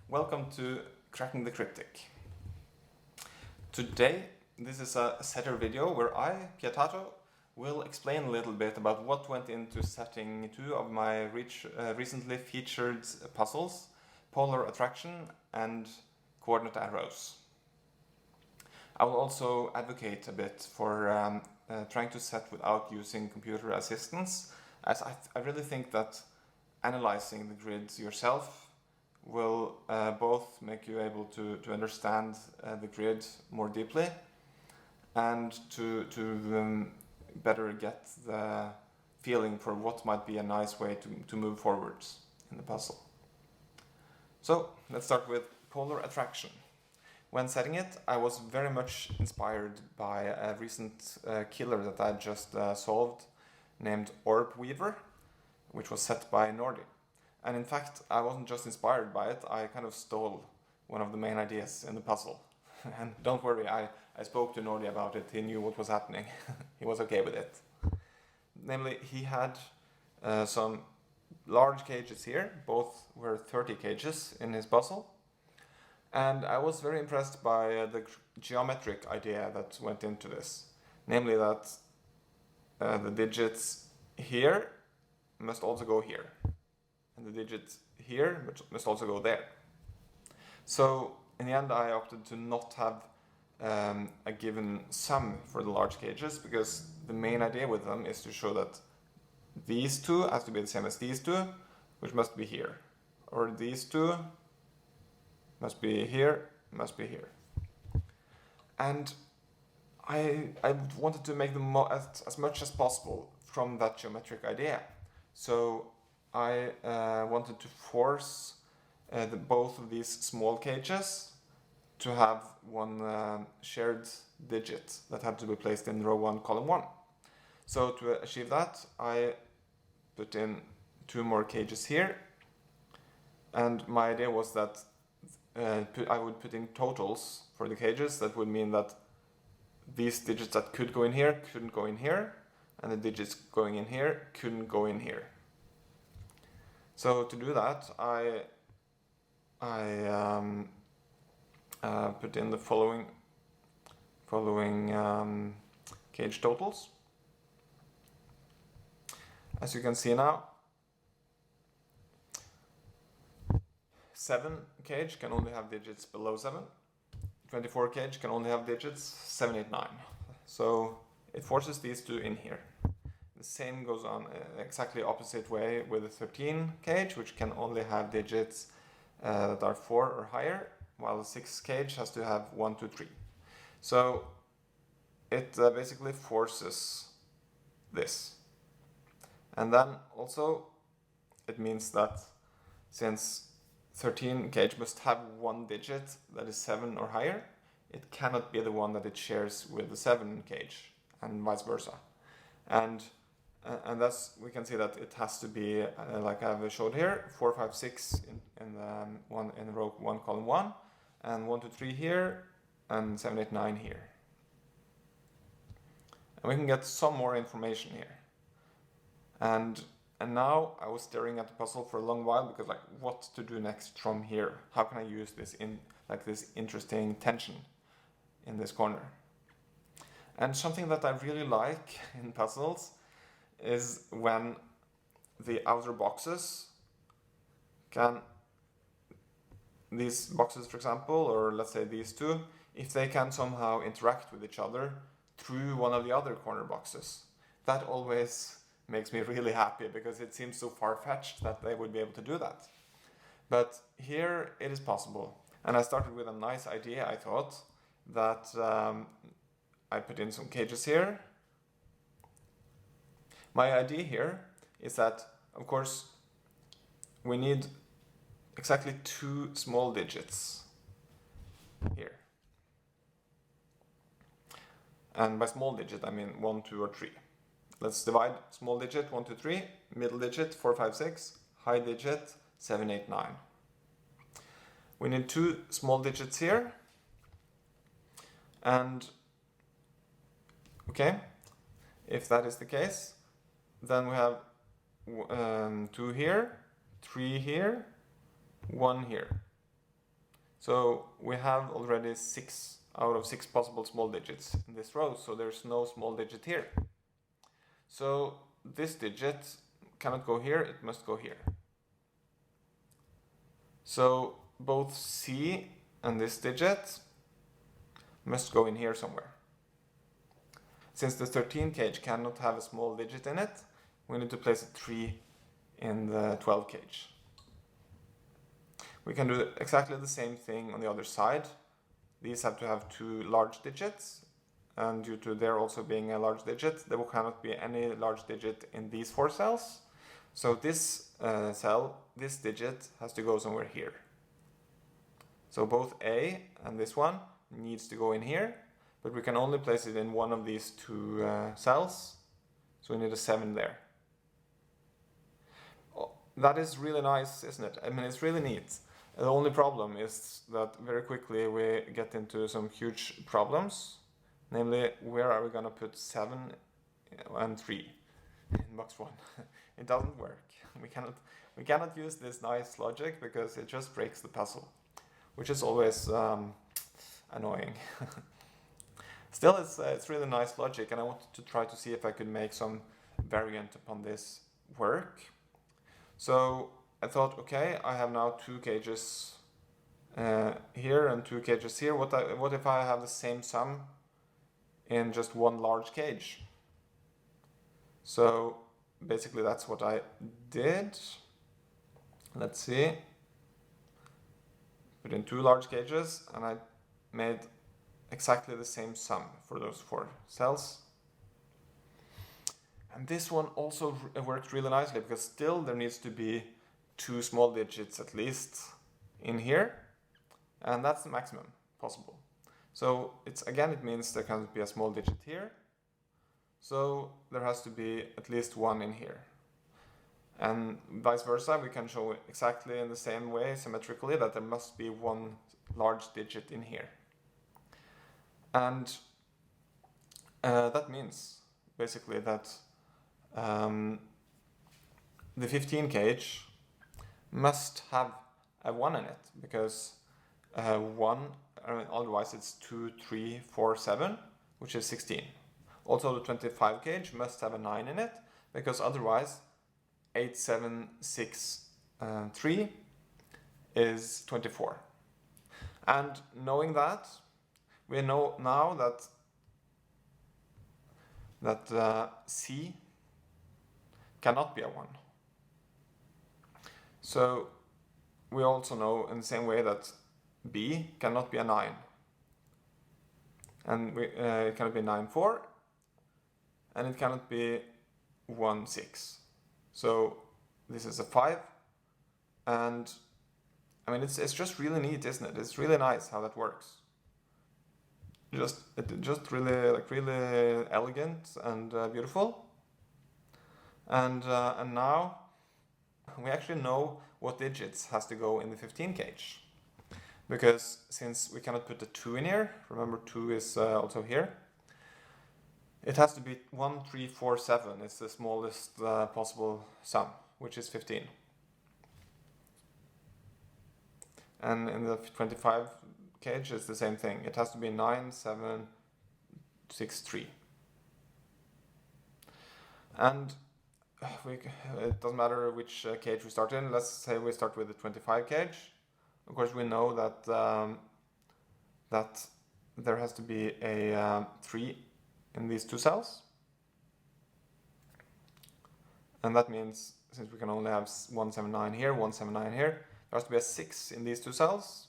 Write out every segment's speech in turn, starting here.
Welcome to Cracking the Cryptic. Today, this is a setter video where I, Piatato, will explain a little bit about what went into setting two of my recently featured puzzles, polar attraction and coordinate arrows. I will also advocate a bit for trying to set without using computer assistance, as I really think that analyzing the grids yourself will both make you able to understand the grid more deeply and to better get the feeling for what might be a nice way to move forwards in the puzzle. So let's start with polar attraction. When setting it, I was very much inspired by a recent killer that I just solved named Orb Weaver, which was set by Nordi. And in fact, I wasn't just inspired by it, I kind of stole one of the main ideas in the puzzle. And don't worry, I spoke to Nordi about it, he knew what was happening, he was okay with it. Namely, he had some large cages here, both were 30 cages in his puzzle. And I was very impressed by the geometric idea that went into this. Namely that the digits here must also go here. And the digits here must also go there. So in the end I opted to not have a given sum for the large cages, because the main idea with them is to show that these two have to be the same as these two, which must be here. Or these two must be here, must be here. And I wanted to make them as much as possible from that geometric idea. So I wanted to force both of these small cages to have one shared digit that had to be placed in row 1, column 1. So to achieve that, I put in 2 more cages here. And my idea was that I would put in totals for the cages. That would mean that these digits that could go in here couldn't go in here, and the digits going in here couldn't go in here. So to do that, I put in the following cage totals. As you can see now, 7 cage can only have digits below 7. 24 cage can only have digits 7, 8, 9. So it forces these two in here. The same goes on exactly opposite way with the 13 cage, which can only have digits that are 4 or higher, while the 6 cage has to have 1, 2, 3. So it basically forces this. And then also it means that since 13 cage must have one digit that is 7 or higher, it cannot be the one that it shares with the 7 cage, and vice versa. And thus we can see that it has to be like I've showed here, 4, 5, 6 in row 1, column 1, and 1, 2, 3 here, and 7, 8, 9 here. And we can get some more information here. And now I was staring at the puzzle for a long while, because like, what to do next from here? How can I use this in like this interesting tension in this corner? And something that I really like in puzzles is when the outer boxes these boxes for example, or let's say these two, if they can somehow interact with each other through one of the other corner boxes. That always makes me really happy, because it seems so far-fetched that they would be able to do that. But here it is possible. And I started with a nice idea, I thought, that I put in some cages here. My idea here is that, of course, we need exactly 2 small digits here. And by small digit, I mean 1, 2, or 3. Let's divide small digit 1, 2, 3, middle digit 4, 5, 6, high digit 7, 8, 9. We need 2 small digits here. And okay, if that is the case, then we have 2 here, 3 here, 1 here. So we have already 6 out of 6 possible small digits in this row, so there's no small digit here. So this digit cannot go here, it must go here. So both C and this digit must go in here somewhere. Since the 13 cage cannot have a small digit in it, we need to place a 3 in the 12 cage. We can do exactly the same thing on the other side. These have to have 2 large digits, and due to there also being a large digit, there cannot be any large digit in these 4 cells. So this cell, this digit, has to go somewhere here. So both A and this one needs to go in here, but we can only place it in one of these 2 cells, so we need a 7 there. Oh, that is really nice, isn't it? I mean, it's really neat. The only problem is that very quickly we get into some huge problems, namely, where are we going to put 7 and 3 in box 1? It doesn't work. We cannot use this nice logic because it just breaks the puzzle, which is always annoying. Still, it's really nice logic, and I wanted to try to see if I could make some variant upon this work. So I thought, okay, I have now 2 cages here and 2 cages here. What if I have the same sum in just one large cage? So basically that's what I did. Let's see. Put in 2 large cages, and I made exactly the same sum for those 4 cells. And this one also worked really nicely, because still there needs to be 2 small digits at least in here, and that's the maximum possible. So it means there can be a small digit here, so there has to be at least 1 in here. And vice versa, we can show exactly in the same way, symmetrically, that there must be 1 large digit in here. And that means basically that the 15 cage must have a 1 in it, because 1, otherwise it's 2, 3, 4, 7, which is 16. Also the 25 cage must have a 9 in it, because otherwise 8, 7, 6, 3 is 24. And knowing that, we know now that C cannot be a 1. So we also know in the same way that B cannot be a 9. And it cannot be 9, 4. And it cannot be 1, 6. So this is a 5. And I mean, it's just really neat, isn't it? It's really nice how that works. Just really elegant and beautiful. And now we actually know what digits has to go in the 15 cage. Because since we cannot put the 2 in here, remember 2 is also here, it has to be 1, 3, 4, 7. It's the smallest possible sum, which is 15. And in the 25 cage, it's the same thing. It has to be 9, 7, 6, 3. And it doesn't matter which cage we start in. Let's say we start with the 25 cage. Of course, we know that that there has to be a 3 in these 2 cells. And that means, since we can only have 179 here, 179 here, there has to be a 6 in these 2 cells.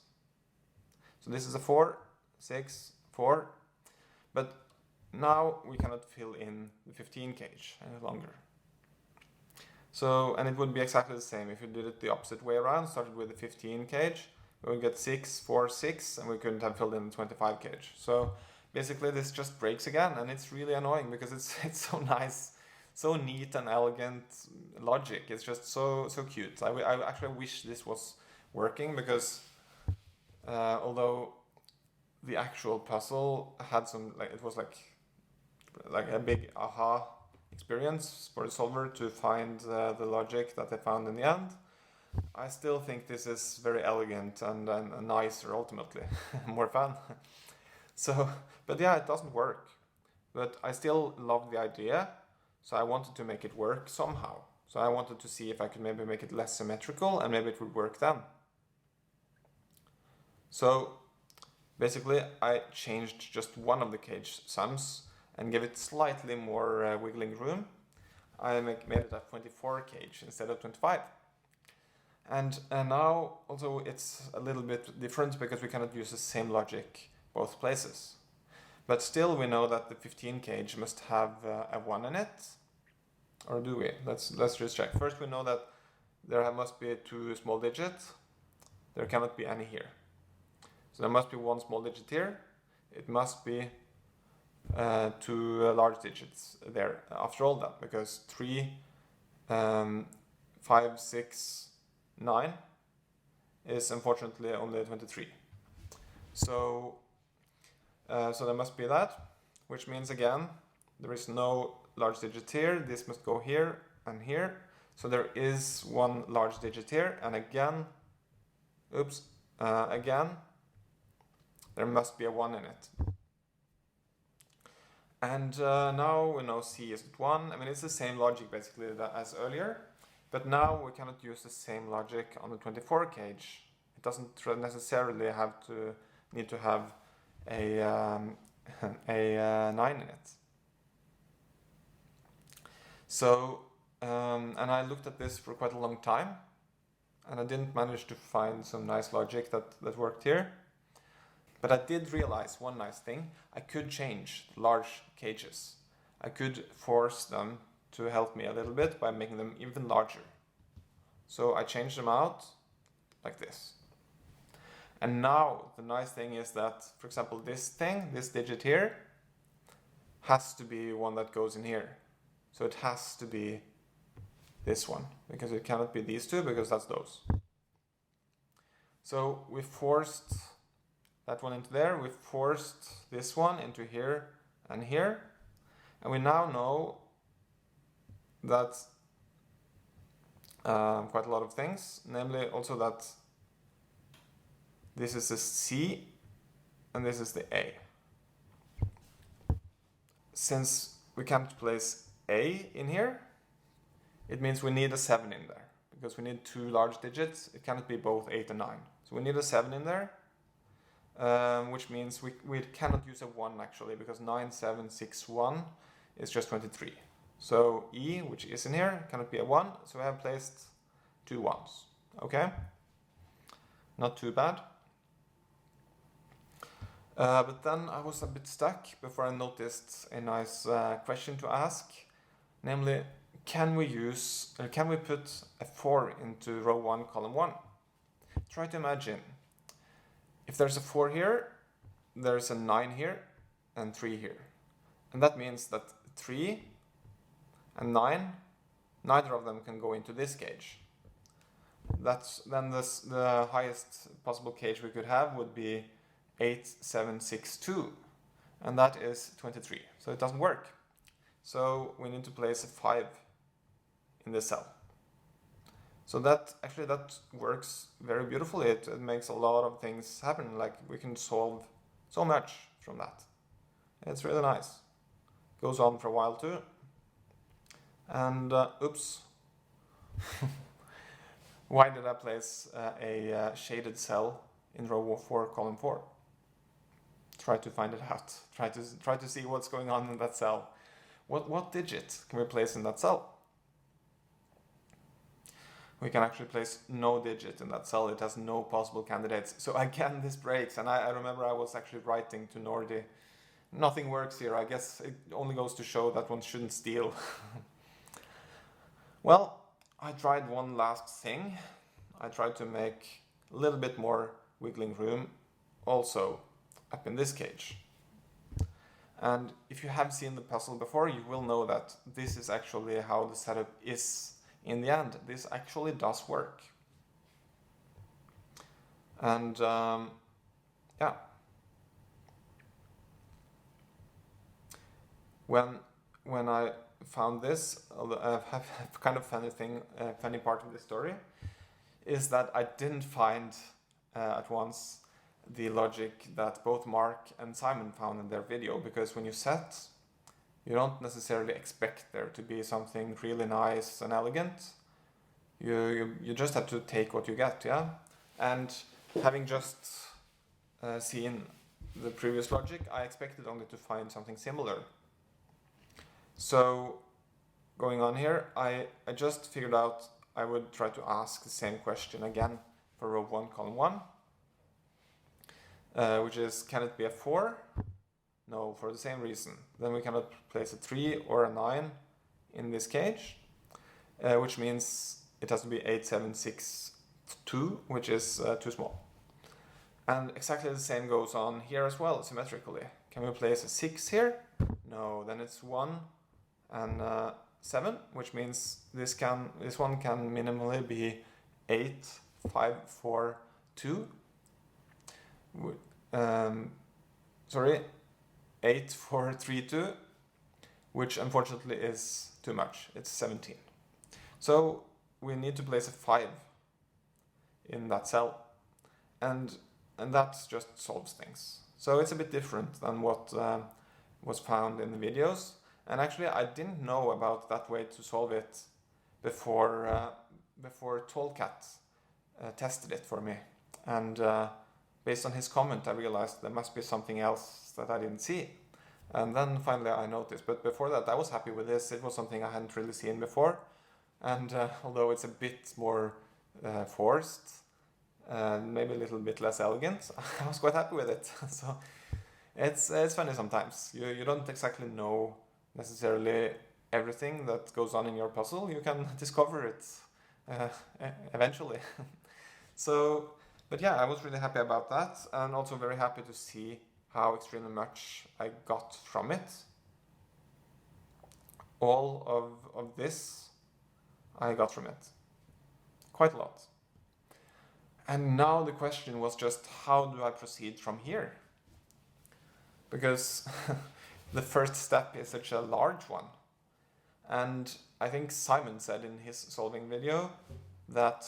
So this is a 4, 6, 4. But now we cannot fill in the 15 cage any longer. So, and it would be exactly the same if you did it the opposite way around, started with the 15 cage, we would get 6, 4, 6, and we couldn't have filled in the 25 cage. So basically this just breaks again, and it's really annoying because it's so nice, so neat and elegant logic. It's just so cute. I actually wish this was working, because although the actual puzzle had some, it was like a big aha experience for the solver to find the logic that they found in the end, I still think this is very elegant and nicer ultimately, more fun. So, but yeah, it doesn't work. But I still love the idea, so I wanted to make it work somehow. So I wanted to see if I could maybe make it less symmetrical and maybe it would work then. So basically I changed just one of the cage sums and gave it slightly more wiggling room. I made it a 24 cage instead of 25. And now also it's a little bit different because we cannot use the same logic both places. But still we know that the 15 cage must have a 1 in it. Or do we? Let's just check. First we know that there must be 2 small digits. There cannot be any here. So there must be 1 small digit here. It must be 2 large digits there after all that, because 3, 5, 6, 9 is unfortunately only 23. So there must be that, which means again there is no large digit here. This must go here and here. So there is 1 large digit here, and again, again there must be a 1 in it. And now we know C is 1. I mean, it's the same logic basically as earlier, but now we cannot use the same logic on the 24 cage. It doesn't necessarily need to have a 9 in it. So, and I looked at this for quite a long time, and I didn't manage to find some nice logic that worked here. But I did realize one nice thing. I could change the large cages. I could force them to help me a little bit by making them even larger. So I changed them out like this. And now the nice thing is that, for example, this digit here, has to be one that goes in here. So it has to be this one, because it cannot be these two, because that's those. So we forced that one into there, we forced this one into here and here, and we now know that quite a lot of things, namely also that this is the C and this is the A. Since we can't place A in here, it means we need a 7 in there, because we need 2 large digits. It cannot be both 8 and 9. So we need a 7 in there, which means we cannot use a 1 actually, because 9, 7, 6, 1 is just 23. So E, which is in here, cannot be a 1, so we have placed 2 1s. Okay? Not too bad. But then I was a bit stuck before I noticed a nice question to ask, namely, can we put a 4 into row 1, column 1? Try to imagine, if there's a 4 here, there's a 9 here, and 3 here. And that means that 3 and 9, neither of them can go into this cage. Then the highest possible cage we could have would be 8, 7, 6, 2, and that is 23, so it doesn't work. So we need to place a 5 in this cell. So that works very beautifully. It makes a lot of things happen, like we can solve so much from that. It's really nice. Goes on for a while too. And oops. Why did I place a shaded cell in row 4, column 4? Try to find it out. Try to see what's going on in that cell. What digit can we place in that cell? We can actually place no digit in that cell. It has no possible candidates. So again, this breaks. And I remember I was actually writing to Nordi. Nothing works here. I guess it only goes to show that one shouldn't steal. Well, I tried one last thing. I tried to make a little bit more wiggling room also up in this cage. And if you have seen the puzzle before, you will know that this is actually how the setup is in the end. This actually does work. And yeah. When I found this, I have kind of funny part of the story is that I didn't find at once the logic that both Mark and Simon found in their video, because when you set, you don't necessarily expect there to be something really nice and elegant. You just have to take what you get, yeah? And having just seen the previous logic, I expected only to find something similar. So going on here, I just figured out I would try to ask the same question again for row 1, column 1, which is, can it be a 4? No, for the same reason. Then we cannot place a 3 or a 9 in this cage, which means it has to be 8, 7, 6, 2, which is too small. And exactly the same goes on here as well, symmetrically. Can we place a 6 here? No, then it's 1 and 7, which means this one can minimally be 8, 5, 4, 2. 8, 4, 3, 2, which unfortunately is too much. It's 17. So we need to place a 5 in that cell, and that just solves things. So it's a bit different than what was found in the videos. And actually, I didn't know about that way to solve it before Tallcat tested it for me. And based on his comment, I realized there must be something else that I didn't see. And then finally I noticed. But before that, I was happy with this. It was something I hadn't really seen before. And although it's a bit more forced, maybe a little bit less elegant, I was quite happy with it. So it's funny sometimes. You don't exactly know necessarily everything that goes on in your puzzle. You can discover it eventually. So, but yeah, I was really happy about that, and also very happy to see how extremely much I got from it. All of this I got from it. Quite a lot. And now the question was just, how do I proceed from here? Because the first step is such a large one. And I think Simon said in his solving video that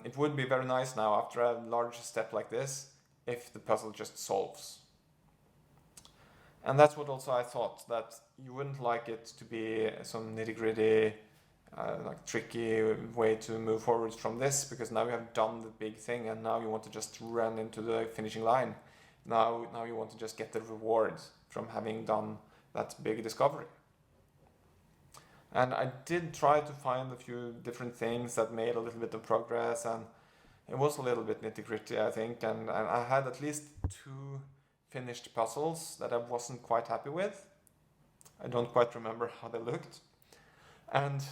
it would be very nice now, after a large step like this, if the puzzle just solves. And that's what also I thought, that you wouldn't like it to be some nitty-gritty, like tricky way to move forward from this, because now you have done the big thing and now you want to just run into the finishing line. Now you want to just get the reward from having done that big discovery. And I did try to find a few different things that made a little bit of progress, and it was a little bit nitty-gritty, I think, and I had at least 2 finished puzzles that I wasn't quite happy with. I don't quite remember how they looked, and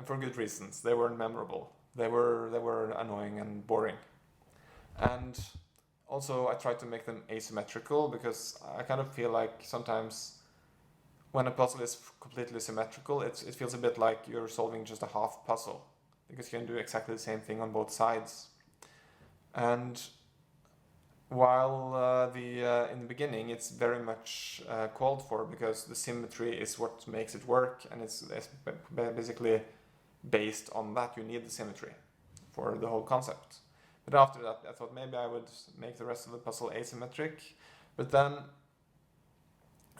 for good reasons. They weren't memorable. They were annoying and boring. And also I tried to make them asymmetrical, because I kind of feel like sometimes when a puzzle is completely symmetrical, it feels a bit like you're solving just a half puzzle, because you can do exactly the same thing on both sides. And while in the beginning it's very much called for, because the symmetry is what makes it work, and it's basically based on that. You need the symmetry for the whole concept. But after that, I thought maybe I would make the rest of the puzzle asymmetric. But then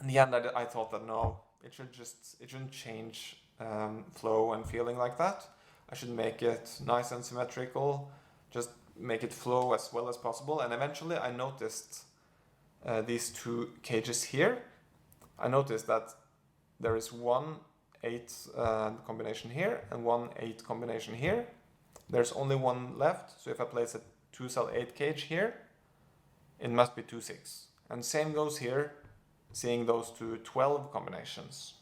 in the end, I thought that no, it shouldn't change flow and feeling like that. I should make it nice and symmetrical, just make it flow as well as possible. And eventually I noticed these 2 cages here. I noticed that there is 1 8 combination here and 1 8 combination here. There's only 1 left, so if I place a 2 cell 8 cage here, it must be 2 6. And same goes here, seeing those 2 12 combinations.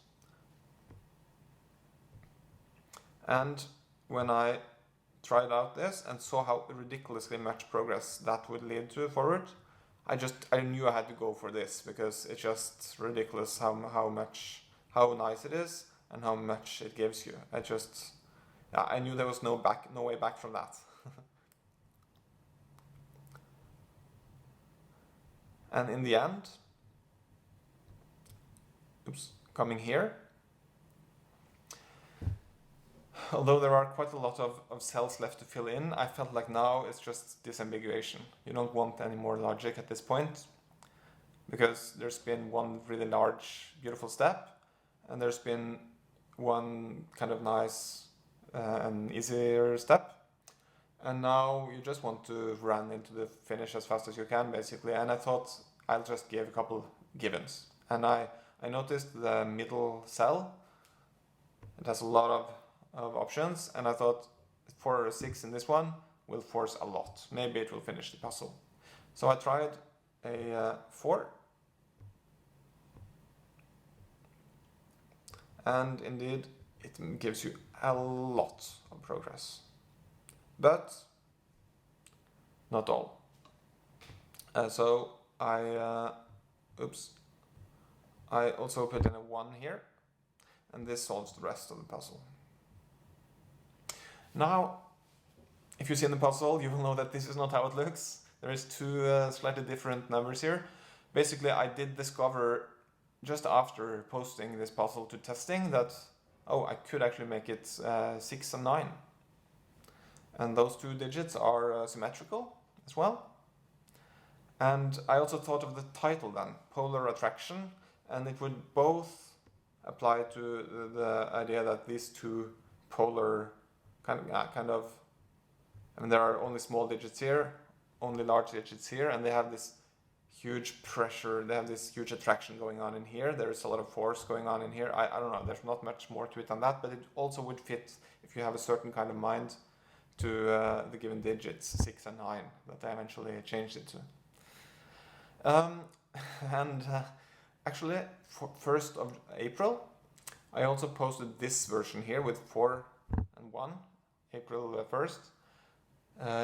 And when I tried out this and saw how ridiculously much progress that would lead to forward, I knew I had to go for this, because it's just ridiculous how nice it is and how much it gives you. I knew there was no way back from that. And in the end, coming here, although there are quite a lot of cells left to fill in, I felt like now it's just disambiguation. You don't want any more logic at this point, because there's been one really large, beautiful step, and there's been one kind of nice and easier step. And now you just want to run into the finish as fast as you can, basically. And I thought I'll just give a couple givens. And I noticed the middle cell, it has a lot of options, and I thought 4 or 6 in this one will force a lot. Maybe it will finish the puzzle. So I tried a 4. And indeed, it gives you a lot of progress. But not all. So I also put in a 1 here, and this solves the rest of the puzzle. Now, if you see in the puzzle, you will know that this is not how it looks. There is 2 slightly different numbers here. Basically, I did discover just after posting this puzzle to testing that, oh, I could actually make it 6 and 9. And those 2 digits are symmetrical as well. And I also thought of the title then, Polar Attraction, and it would both apply to the idea that these 2 polar kind of, I mean, there are only small digits here, only large digits here, and they have this huge pressure, they have this huge attraction going on in here. There is a lot of force going on in here. I don't know, there's not much more to it than that, but it also would fit if you have a certain kind of mind to the given digits, 6 and 9, that I eventually changed it to. Actually, for 1st of April, I also posted this version here with 4 and 1, April 1st,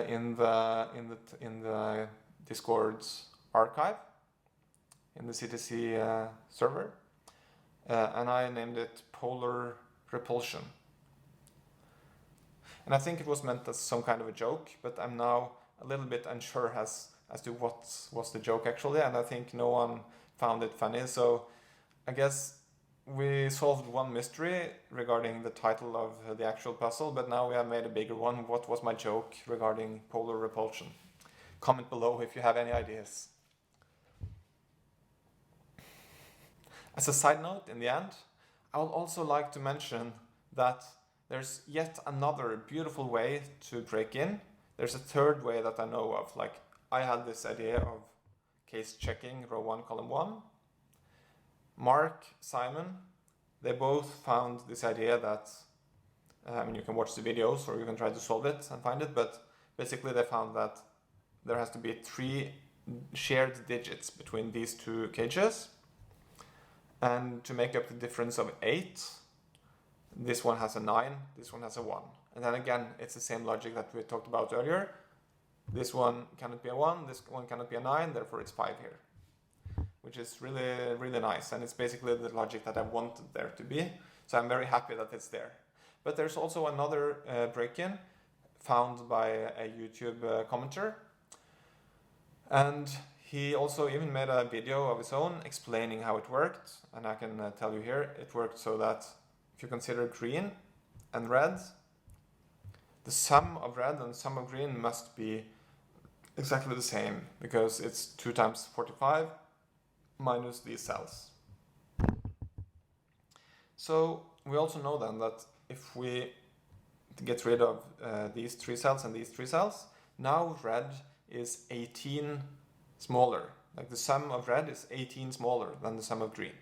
in the Discord's archive, in the CTC server, and I named it Polar Repulsion. And I think it was meant as some kind of a joke, but I'm now a little bit unsure as to what's the joke actually, and I think no one found it funny, so I guess we solved one mystery regarding the title of the actual puzzle, but now we have made a bigger one. What was my joke regarding polar repulsion? Comment below if you have any ideas. As a side note, in the end, I would also like to mention that there's yet another beautiful way to break in. There's a third way that I know of. Like, I had this idea of case checking row 1, column 1. Mark, Simon, they both found this idea that, I mean, you can watch the videos or you can try to solve it and find it, but basically they found that there has to be 3 shared digits between these 2 cages. And to make up the difference of 8, this one has a 9, this one has a 1. And then again, it's the same logic that we talked about earlier. This one cannot be a 1, this one cannot be a 9, therefore it's 5 here. Which is really, really nice. And it's basically the logic that I wanted there to be. So I'm very happy that it's there. But there's also another break-in found by a YouTube commenter. And he also even made a video of his own explaining how it worked. And I can tell you here, it worked so that if you consider green and red, the sum of red and sum of green must be exactly the same, because it's 2 times 45 minus these cells. So we also know then that if we get rid of these 3 cells and these 3 cells, now red is 18 smaller. Like the sum of red is 18 smaller than the sum of green.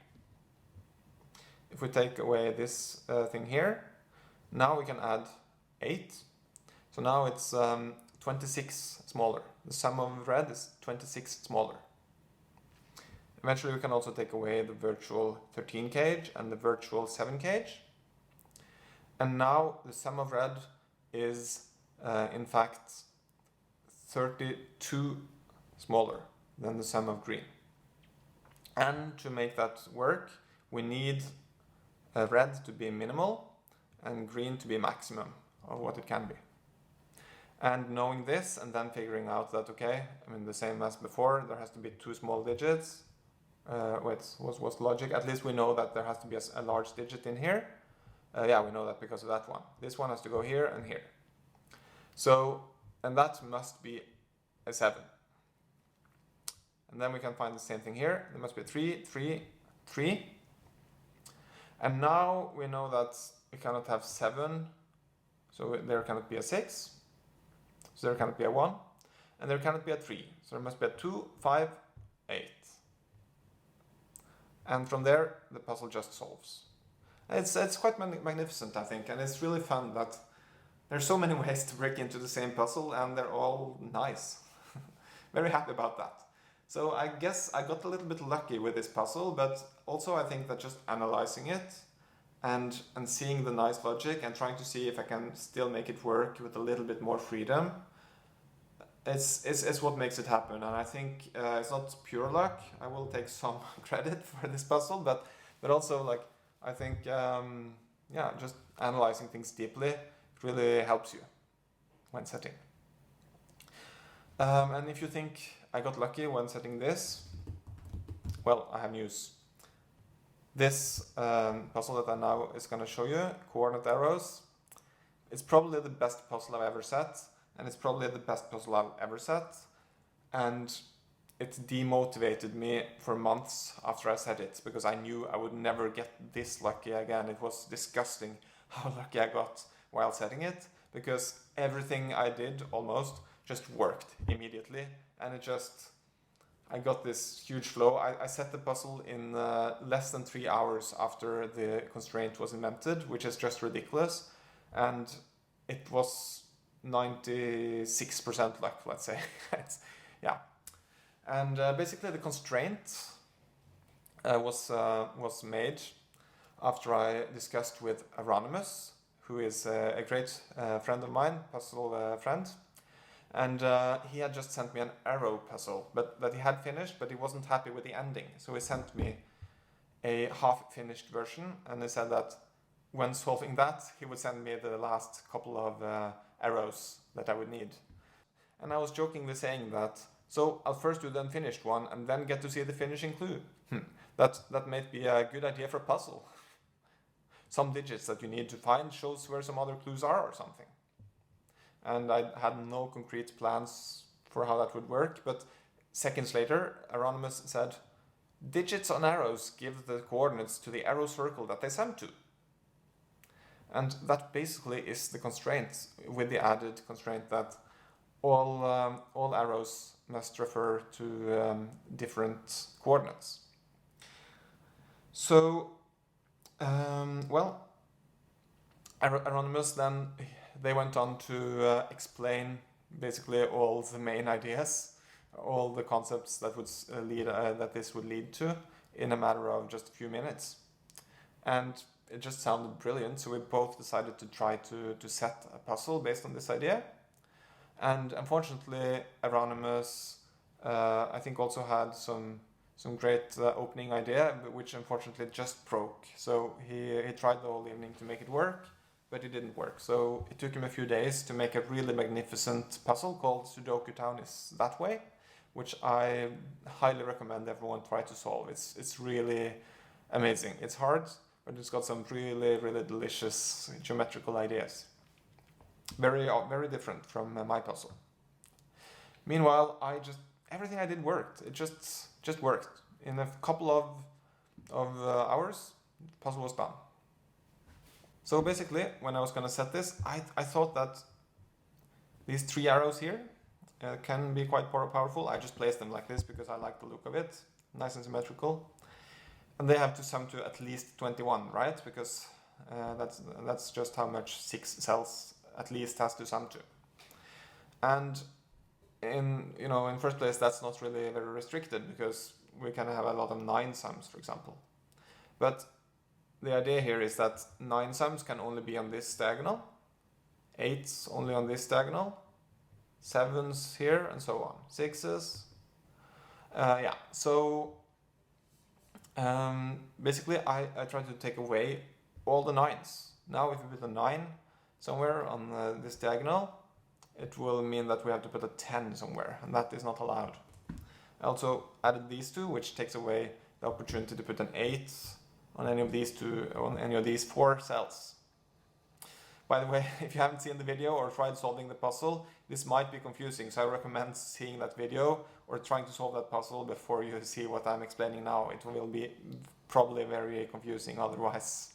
If we take away this thing here, now we can add 8. So now it's 26 smaller. The sum of red is 26 smaller. Eventually we can also take away the virtual 13 cage and the virtual 7 cage. And now the sum of red is in fact 32 smaller than the sum of green. And to make that work, we need red to be minimal and green to be maximum of what it can be. And knowing this and then figuring out that, okay, I mean the same as before, there has to be 2 small digits. What's logic? At least we know that there has to be a large digit in here. Yeah, we know that because of that one. This one has to go here and here. So, and that must be a 7. And then we can find the same thing here. There must be a 3, 3, 3. And now we know that we cannot have 7, so there cannot be a 6. So there cannot be a 1. And there cannot be a 3. So there must be a 2, 5, 8. And from there, the puzzle just solves. It's quite magnificent, I think, and it's really fun that there's so many ways to break into the same puzzle, and they're all nice. Very happy about that. So I guess I got a little bit lucky with this puzzle, but also I think that just analyzing it and seeing the nice logic and trying to see if I can still make it work with a little bit more freedom, it's what makes it happen. And I think it's not pure luck. I will take some credit for this puzzle, but also like I think yeah, just analyzing things deeply really helps you when setting. And if you think I got lucky when setting this, well, I have news. This puzzle that I now is going to show you, coordinate arrows, it's probably the best puzzle I've ever set, and it's probably the best puzzle I've ever set, and it demotivated me for months after I set it, because I knew I would never get this lucky again. It was disgusting how lucky I got while setting it, because everything I did almost just worked immediately, and I got this huge flow. I set the puzzle in less than 3 hours after the constraint was invented, which is just ridiculous, and it was 96% luck, let's say. Yeah. And basically the constraint was made after I discussed with Aronimus, who is a great friend of mine, puzzle friend. And he had just sent me an arrow puzzle that he had finished, but he wasn't happy with the ending. So he sent me a half-finished version, and he said that when solving that, he would send me the last couple of arrows that I would need. And I was jokingly saying that, so I'll first do the unfinished one and then get to see the finishing clue. That may be a good idea for a puzzle. Some digits that you need to find shows where some other clues are or something. And I had no concrete plans for how that would work, but seconds later, Aronimus said, digits on arrows give the coordinates to the arrow circle that they send to. And that basically is the constraint, with the added constraint that all arrows must refer to different coordinates. So, well, Aronimus then, they went on to explain basically all the main ideas, all the concepts that would that this would lead to in a matter of just a few minutes. And it just sounded brilliant, so we both decided to try to set a puzzle based on this idea. And unfortunately, Aronimus, I think, also had some great opening idea, which unfortunately just broke. So he tried the whole evening to make it work, but it didn't work. So it took him a few days to make a really magnificent puzzle called Sudoku Town is That Way, which I highly recommend everyone try to solve. It's really amazing. It's hard, but it's got some really, really delicious geometrical ideas. Very, very different from my puzzle. Meanwhile, everything I did worked. It just worked. In a couple of hours, the puzzle was done. So basically, when I was going to set this, I thought that these 3 arrows here can be quite powerful. I just placed them like this because I like the look of it. Nice and symmetrical. And they have to sum to at least 21, right? Because that's just how much 6 cells at least has to sum to. And in first place, that's not really very restricted, because we can have a lot of 9 sums, for example. But the idea here is that 9 sums can only be on this diagonal, 8s only on this diagonal, 7s here, and so on. 6s. Yeah, so basically I tried to take away all the 9s. Now if we put a 9 somewhere on this diagonal, it will mean that we have to put a 10 somewhere, and that is not allowed. I also added these 2, which takes away the opportunity to put an 8 on any of these 4 cells. By the way, if you haven't seen the video or tried solving the puzzle, this might be confusing, so I recommend seeing that video or trying to solve that puzzle before you see what I'm explaining now. It will be probably very confusing otherwise.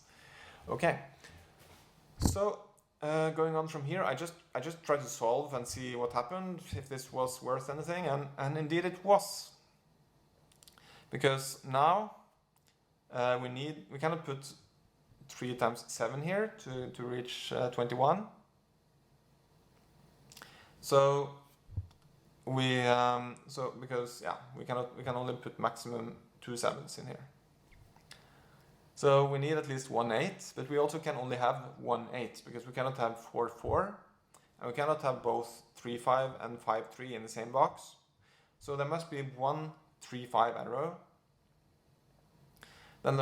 Okay, so going on from here, I just tried to solve and see what happened, if this was worth anything, and indeed it was. Because now we cannot put 3 times 7 here to reach 21. So because we can only put maximum 2 7s in here. So we need at least 1 8, but we also can only have 1 8 because we cannot have 4 4, and we cannot have both 3 5 and 5 3 in the same box. So there must be 1 3 5 arrow. Then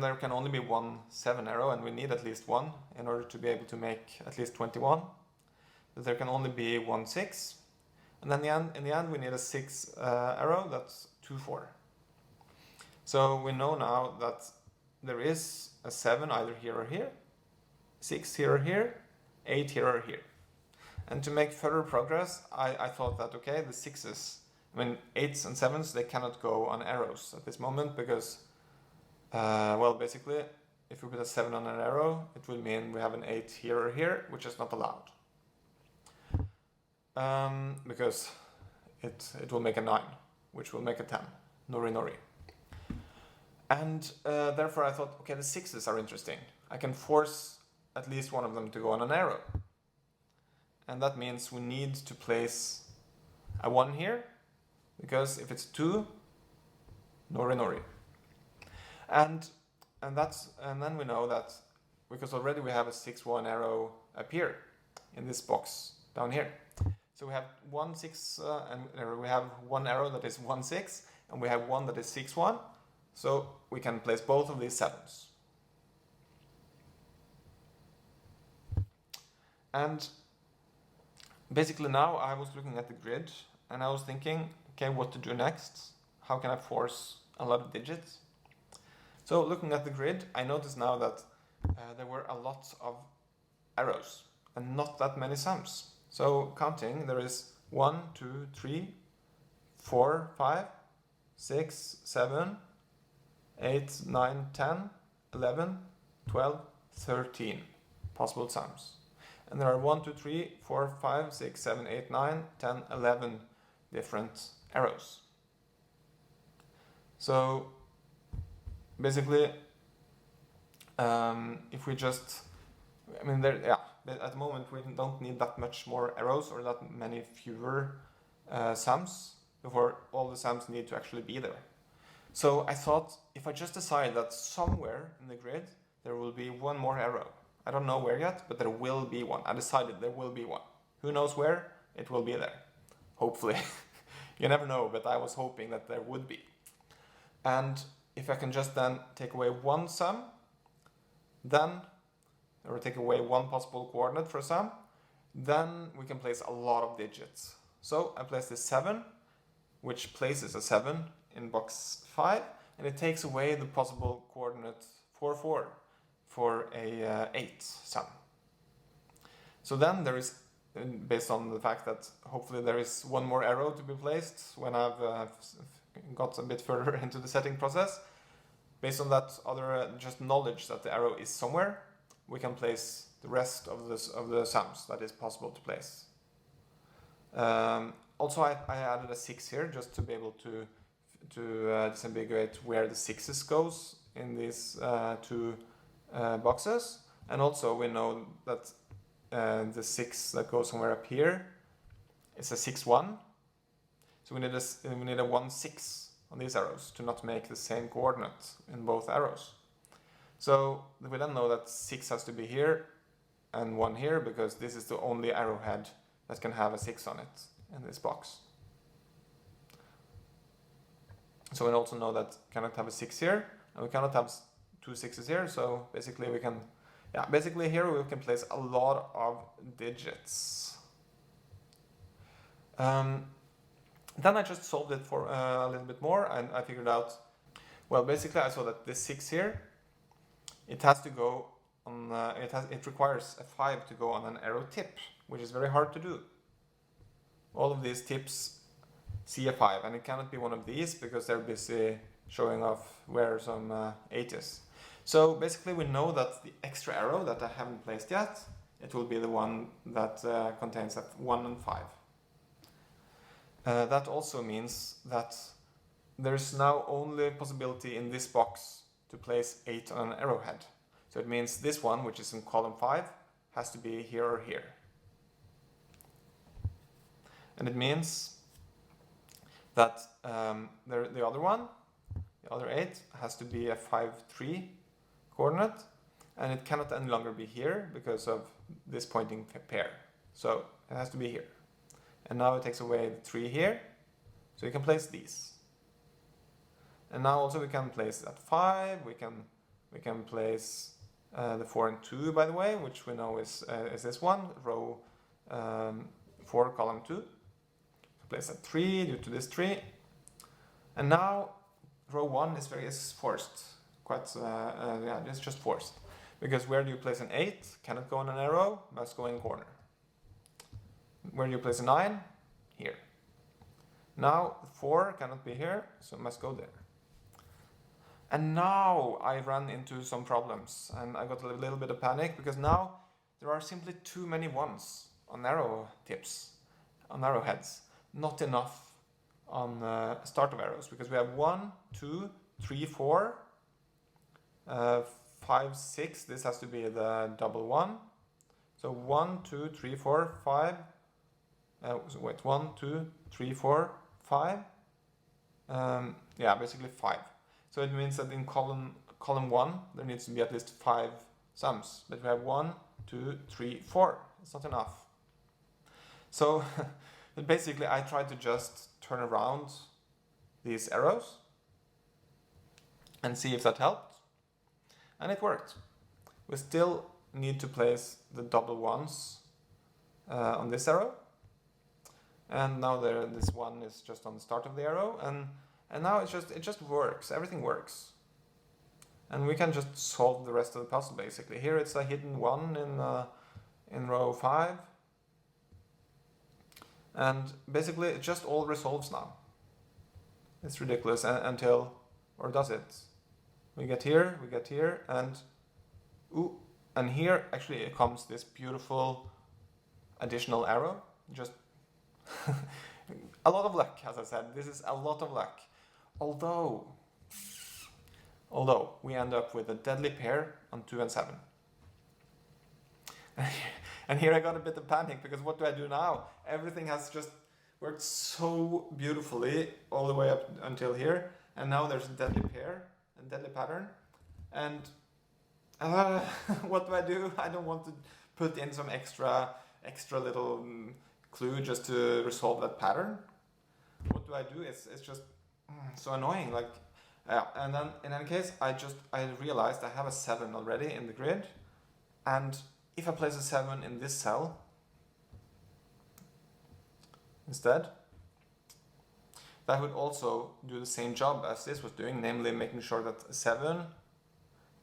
there can only be 1 7 arrow, and we need at least 1 in order to be able to make at least 21. But there can only be 1 6, and then in the end we need a 6 arrow. That's 2 4. So we know now that there is a 7 either here or here, 6 here or here, 8 here or here. And to make further progress, I thought that, okay, the 6s, 8s and 7s, they cannot go on arrows at this moment because, well, basically, if we put a 7 on an arrow, it will mean we have an 8 here or here, which is not allowed. Because it will make a 9, which will make a 10. Nori nori. And therefore I thought, okay, the 6s are interesting. I can force at least one of them to go on an arrow. And that means we need to place a 1 here, because if it's 2, nori nori. And then we know that, because already we have a 6 1 arrow up here in this box down here. So we have 1 6 and we have 1 arrow that is 1 6, and we have 1 that is 6 1. So we can place both of these 7s. And basically now I was looking at the grid and I was thinking, okay, what to do next? How can I force a lot of digits? So looking at the grid, I noticed now that there were a lot of arrows and not that many sums. So counting, there is 1, 2, 3, 4, 5, 6, 7, 8, 9, 10, 11, 12, 13 possible sums. And there are 1, 2, 3, 4, 5, 6, 7, 8, 9, 10, 11 different arrows. So basically, if we just, at the moment we don't need that much more arrows or that many fewer sums before all the sums need to actually be there. So I thought, if I just decide that somewhere in the grid there will be 1 more arrow. I don't know where yet, but there will be one. I decided there will be one. Who knows where? It will be there. Hopefully. You never know, but I was hoping that there would be. And if I can just then take away 1 sum, then, or take away 1 possible coordinate for a sum, then we can place a lot of digits. So I place this 7, which places a 7 in box 5, and it takes away the possible coordinate 4, 4 for a 8 sum. So then there is, based on the fact that hopefully there is 1 more arrow to be placed when I've got a bit further into the setting process, based on that other just knowledge that the arrow is somewhere, we can place the rest of the sums that is possible to place. Also, I added a 6 here just to be able to disambiguate where the 6s goes in these 2 boxes. And also we know that the 6 that goes somewhere up here is a 6 1. So we need a 1 6 on these arrows to not make the same coordinate in both arrows. So we then know that 6 has to be here and 1 here, because this is the only arrowhead that can have a 6 on it in this box. So we also know that we cannot have a 6 here, and we cannot have 2 6s here, so basically we can, basically here we can place a lot of digits. Then I just solved it for a little bit more, and I figured out, well, basically I saw that this 6 here, it has to go it requires a 5 to go on an arrow tip, which is very hard to do. All of these tips see a 5, and it cannot be one of these because they're busy showing off where some 8 is. So basically we know that the extra arrow that I haven't placed yet, it will be the one that contains 1 and 5. That also means that there's now only possibility in this box to place 8 on an arrowhead. So it means this one, which is in column 5, has to be here or here. And it means that the other one, the other 8, has to be a 5, 3 coordinate, and it cannot any longer be here because of this pointing pair. So it has to be here. And now it takes away the 3 here, so you can place these. And now also we can place that 5, we can place the 4 and 2, by the way, which we know is this one, row 4, column 2. So place a 3 due to this 3. And now row 1 is forced. Yeah, it's just forced. Because where do you place an 8? Cannot go on an arrow, must go in corner. Where do you place a 9? Here. Now 4 cannot be here, so it must go there. And now I ran into some problems, and I got a little bit of panic because now there are simply too many ones on arrow tips, on arrowheads. Not enough on start of arrows, because we have 1, 2, 3, 4, 5, 6. This has to be the double 1. So 1, 2, 3, 4, 5. Wait, 1, 2, 3, 4, 5. Yeah, basically 5. So it means that in column 1 there needs to be at least 5 sums, but we have 1, 2, 3, 4. It's not enough. So basically I tried to just turn around these arrows and see if that helped, and it worked. We still need to place the double 1s on this arrow, and now this 1 is just on the start of the arrow, and now it just works. Everything works, and we can just solve the rest of the puzzle. Basically, here it's a hidden 1 in row 5, and basically it just all resolves now. It's ridiculous until, or does it? We get here, and ooh, and here actually it comes this beautiful additional arrow. Just a lot of luck, as I said. This is a lot of luck. Although we end up with a deadly pair on 2 and 7. And here I got a bit of panic, because what do I do now? Everything has just worked so beautifully all the way up until here, and now there's a deadly pair, a deadly pattern, and what do? I don't want to put in some extra little clue just to resolve that pattern. What do I do? It's just so annoying. Like, and then in any case, I realized I have a 7 already in the grid, and if I place a 7 in this cell instead, that would also do the same job as this was doing, namely making sure that a 7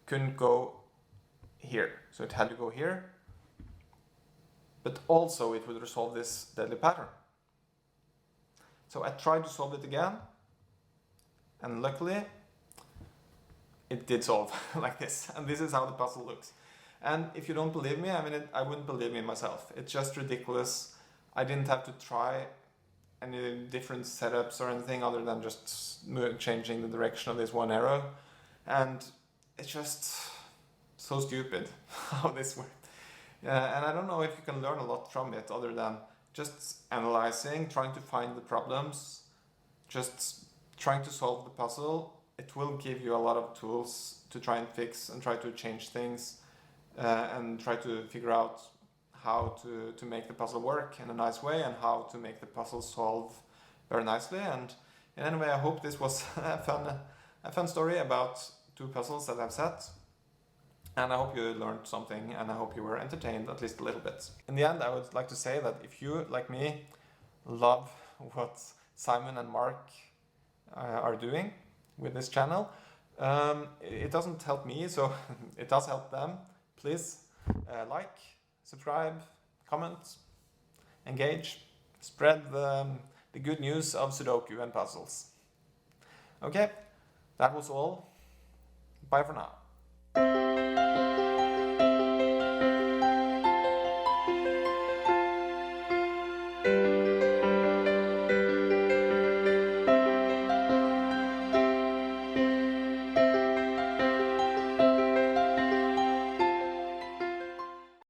couldn't go here. So it had to go here, but also it would resolve this deadly pattern. So I tried to solve it again, and luckily it did solve like this, and this is how the puzzle looks. And if you don't believe me, I mean, I wouldn't believe me myself. It's just ridiculous. I didn't have to try any different setups or anything other than just changing the direction of this one arrow, and it's just so stupid how this worked. And I don't know if you can learn a lot from it other than just analyzing, trying to find the problems, just trying to solve the puzzle. It will give you a lot of tools to try and fix and try to change things, and try to figure out how to make the puzzle work in a nice way, and how to make the puzzle solve very nicely. And anyway, I hope this was a fun story about 2 puzzles that I've set. And I hope you learned something, and I hope you were entertained at least a little bit. In the end, I would like to say that if you, like me, love what Simon and Mark are doing with this channel, it doesn't help me, so it does help them. please like, subscribe, comment, engage, spread the good news of Sudoku and puzzles. Okay, that was all. Bye for now.